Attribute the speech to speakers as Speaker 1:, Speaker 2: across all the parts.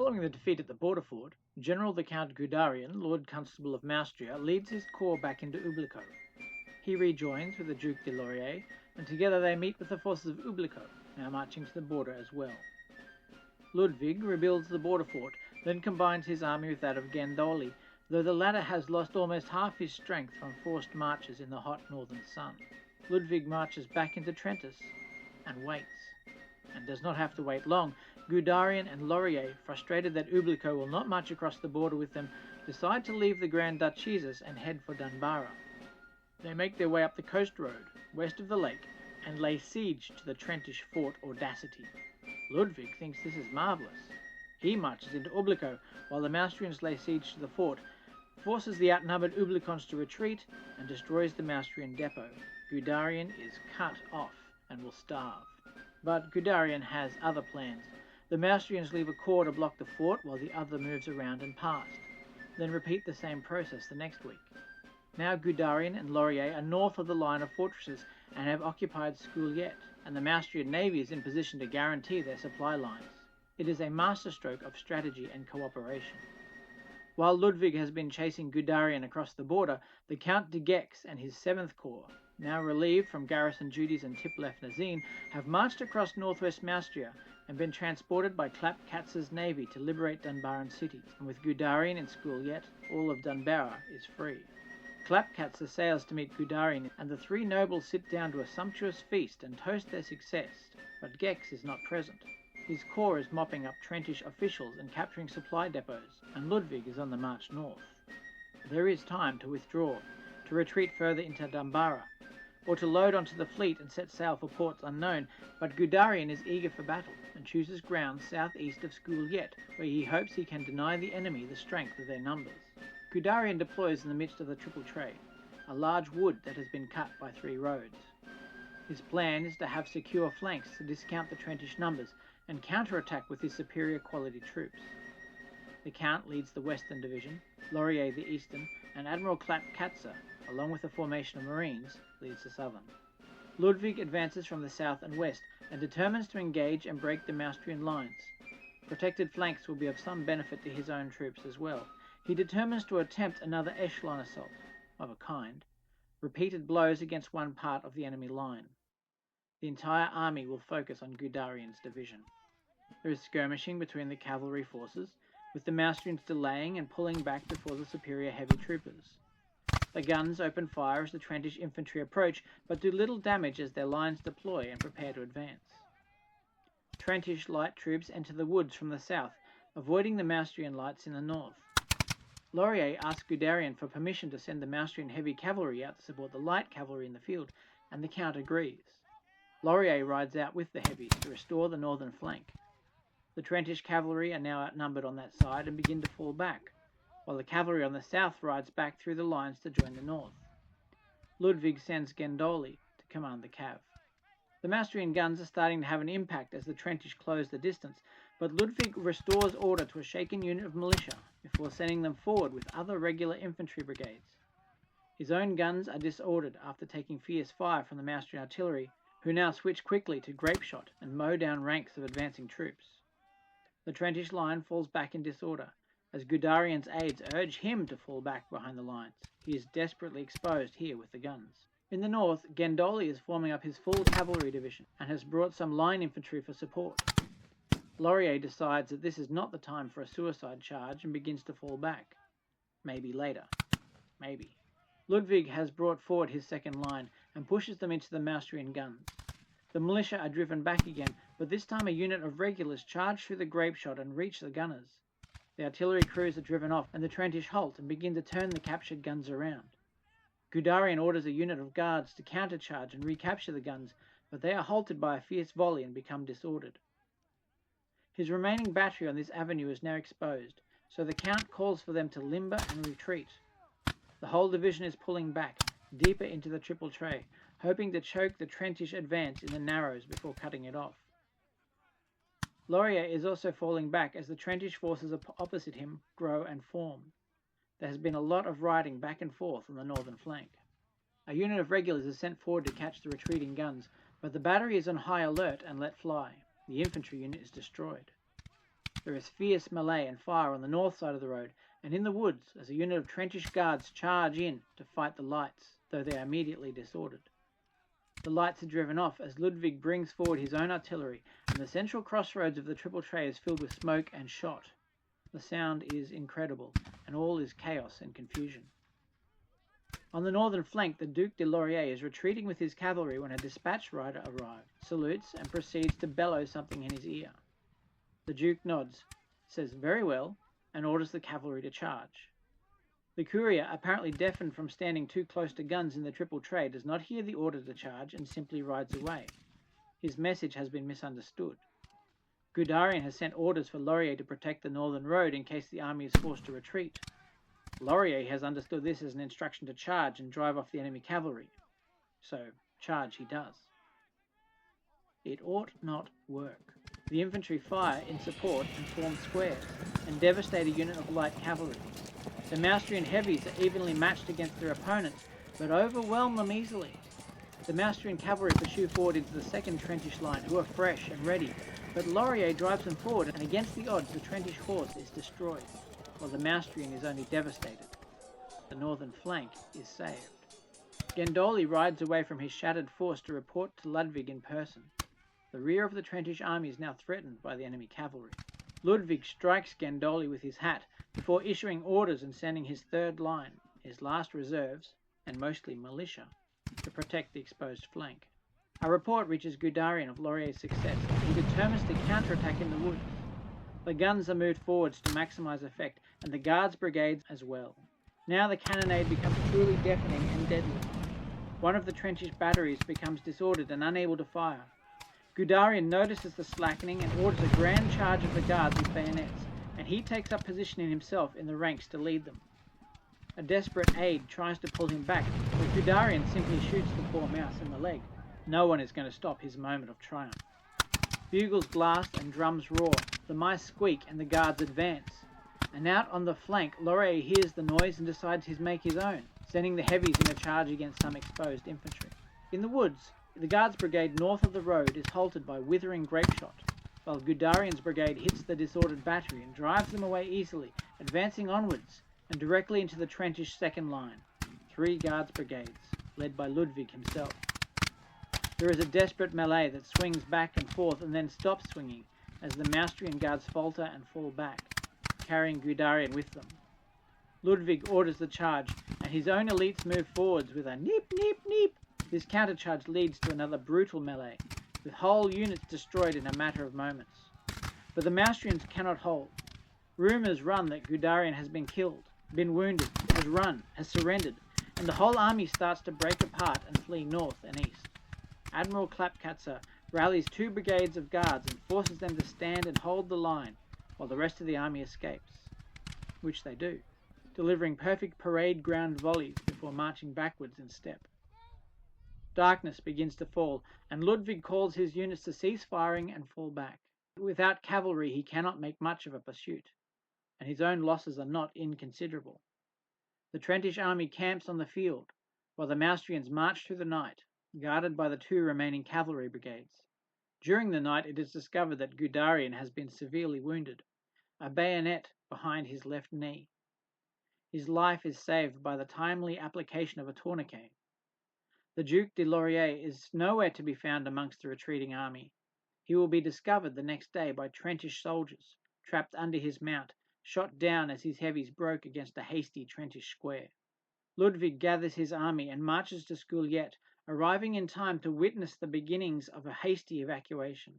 Speaker 1: Following the defeat at the border fort, General the Count Goudarian, Lord Constable of Maustria, leads his corps back into Ublico. He rejoins with the Duke de Laurier, and together they meet with the forces of Ublico, now marching to the border as well. Ludwig rebuilds the border fort, then combines his army with that of Gandoli, though the latter has lost almost half his strength from forced marches in the hot northern sun. Ludwig marches back into Trentis and waits, and does not have to wait long. Goudarian and Laurier, frustrated that Ublico will not march across the border with them, decide to leave the Grand Duchies and head for Dunbara. They make their way up the coast road, west of the lake, and lay siege to the Trentish fort Audacity. Ludwig thinks this is marvellous. He marches into Ublico, while the Maustrians lay siege to the fort, forces the outnumbered Ublicons to retreat, and destroys the Maustrian depot. Goudarian is cut off and will starve. But Goudarian has other plans. The Maustrians leave a corps to block the fort while the other moves around and past, then repeat the same process the next week. Now Goudarian and Laurier are north of the line of fortresses and have occupied Skouliet, and the Maustrian navy is in position to guarantee their supply lines. It is a masterstroke of strategy and cooperation. While Ludwig has been chasing Goudarian across the border, the Count de Gex and his 7th Corps, now relieved from garrison duties in Tippel-Tre, have marched across northwest Maustria and been transported by Klappkatze's navy to liberate Dunbaran city, and with Goudarian in Skouliet, all of Dunbara is free. Klappkatze sails to meet Goudarian, and the three nobles sit down to a sumptuous feast and toast their success, but Gex is not present. His corps is mopping up Trentish officials and capturing supply depots, and Ludwig is on the march north. There is time to withdraw, to retreat further into Dunbara, or to load onto the fleet and set sail for ports unknown, but Goudarian is eager for battle and chooses ground southeast of Skouliet, where he hopes he can deny the enemy the strength of their numbers. Goudarian deploys in the midst of the Trippel Tre, a large wood that has been cut by 3 roads. His plan is to have secure flanks to discount the Trentish numbers and counterattack with his superior quality troops. The Count leads the Western Division, Laurier the Eastern, and Admiral Klappkatze, along with a formation of Marines, leads the Southern. Ludwig advances from the south and west and determines to engage and break the Maustrian lines. Protected flanks will be of some benefit to his own troops as well. He determines to attempt another echelon assault, of a kind, repeated blows against one part of the enemy line. The entire army will focus on Goudarian's division. There is skirmishing between the cavalry forces, with the Maustrians delaying and pulling back before the superior heavy troopers. The guns open fire as the Trentish infantry approach, but do little damage as their lines deploy and prepare to advance. Trentish light troops enter the woods from the south, avoiding the Maustrian lights in the north. Laurier asks Goudarian for permission to send the Maustrian heavy cavalry out to support the light cavalry in the field, and the Count agrees. Laurier rides out with the heavies to restore the northern flank. The Trentish cavalry are now outnumbered on that side and begin to fall back, while the cavalry on the south rides back through the lines to join the north. Ludwig sends Gandoli to command the cav. The Maustrian guns are starting to have an impact as the Trentish close the distance, but Ludwig restores order to a shaken unit of militia before sending them forward with other regular infantry brigades. His own guns are disordered after taking fierce fire from the Maustrian artillery, who now switch quickly to grapeshot and mow down ranks of advancing troops. The Trentish line falls back in disorder, as Goudarian's aides urge him to fall back behind the lines. He is desperately exposed here with the guns. In the north, Gandoli is forming up his full cavalry division and has brought some line infantry for support. Laurier decides that this is not the time for a suicide charge and begins to fall back. Maybe later. Maybe. Ludwig has brought forward his second line and pushes them into the Maustrian guns. The militia are driven back again, but this time a unit of regulars charge through the grapeshot and reach the gunners. The artillery crews are driven off, and the Trentish halt and begin to turn the captured guns around. Goudarian orders a unit of guards to countercharge and recapture the guns, but they are halted by a fierce volley and become disordered. His remaining battery on this avenue is now exposed, so the Count calls for them to limber and retreat. The whole division is pulling back, deeper into the Trippel Tre, hoping to choke the Trentish advance in the narrows before cutting it off. Laurier is also falling back as the Trentish forces opposite him grow and form. There has been a lot of riding back and forth on the northern flank. A unit of regulars is sent forward to catch the retreating guns, but the battery is on high alert and let fly. The infantry unit is destroyed. There is fierce melee and fire on the north side of the road and in the woods as a unit of Trentish guards charge in to fight the lights, though they are immediately disordered. The lights are driven off as Ludwig brings forward his own artillery, and the central crossroads of the Trippel Tre is filled with smoke and shot. The sound is incredible, and all is chaos and confusion. On the northern flank, the Duc de Laurier is retreating with his cavalry when a dispatch rider arrives, salutes, and proceeds to bellow something in his ear. The Duke nods, says very well, and orders the cavalry to charge. The courier, apparently deafened from standing too close to guns in the Trippel Tre, does not hear the order to charge and simply rides away. His message has been misunderstood. Goudarian has sent orders for Laurier to protect the northern road in case the army is forced to retreat. Laurier has understood this as an instruction to charge and drive off the enemy cavalry. So, charge he does. It ought not work. The infantry fire in support and form squares, and devastate a unit of light cavalry. The Maustrian heavies are evenly matched against their opponents, but overwhelm them easily. The Maustrian cavalry pursue forward into the second Trentish line, who are fresh and ready, but Laurier drives them forward, and against the odds the Trentish horse is destroyed, while the Maustrian is only devastated. The northern flank is saved. Gandoli rides away from his shattered force to report to Ludwig in person. The rear of the Trentish army is now threatened by the enemy cavalry. Ludwig strikes Gandoli with his hat before issuing orders and sending his third line, his last reserves, and mostly militia, to protect the exposed flank. A report reaches Goudarian of Laurier's success, and he determines to counterattack in the woods. The guns are moved forwards to maximize effect, and the guards brigades as well. Now the cannonade becomes truly deafening and deadly. One of the Trentish batteries becomes disordered and unable to fire. Goudarian notices the slackening and orders a grand charge of the guards with bayonets, and he takes up position himself in the ranks to lead them. A desperate aide tries to pull him back, but Goudarian simply shoots the poor mouse in the leg. No one is going to stop his moment of triumph. Bugles blast and drums roar, the mice squeak and the guards advance. And out on the flank, Laurier hears the noise and decides to make his own, sending the heavies in a charge against some exposed infantry. In the woods, the guards brigade north of the road is halted by withering grapeshot, while Goudarian's brigade hits the disordered battery and drives them away easily, advancing onwards and directly into the Trentish second line, 3 guards brigades, led by Ludwig himself. There is a desperate melee that swings back and forth and then stops swinging as the Maustrian guards falter and fall back, carrying Goudarian with them. Ludwig orders the charge, and his own elites move forwards with a neep, neep, neep. This countercharge leads to another brutal melee, with whole units destroyed in a matter of moments. But the Maustrians cannot hold. Rumours run that Goudarian has been killed, been wounded, has run, has surrendered, and the whole army starts to break apart and flee north and east. Admiral Klappkatze rallies 2 brigades of guards and forces them to stand and hold the line, while the rest of the army escapes, which they do, delivering perfect parade ground volleys before marching backwards in step. Darkness begins to fall, and Ludwig calls his units to cease firing and fall back. Without cavalry he cannot make much of a pursuit, and his own losses are not inconsiderable. The Trentish army camps on the field, while the Maustrians march through the night, guarded by the 2 remaining cavalry brigades. During the night it is discovered that Goudarian has been severely wounded, a bayonet behind his left knee. His life is saved by the timely application of a tourniquet. The Duc de Laurier is nowhere to be found amongst the retreating army. He will be discovered the next day by Trentish soldiers, trapped under his mount, shot down as his heavies broke against a hasty Trentish square. Ludwig gathers his army and marches to Juliet, arriving in time to witness the beginnings of a hasty evacuation.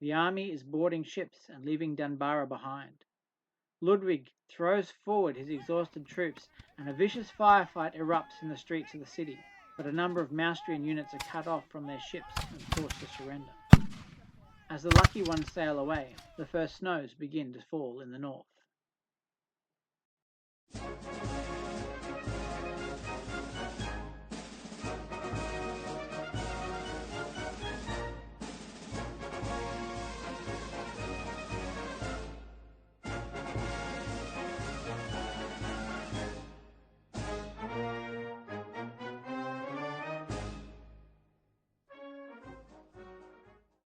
Speaker 1: The army is boarding ships and leaving Dunbara behind. Ludwig throws forward his exhausted troops, and a vicious firefight erupts in the streets of the city, but a number of Maustrian units are cut off from their ships and forced to surrender. As the lucky ones sail away, the first snows begin to fall in the north.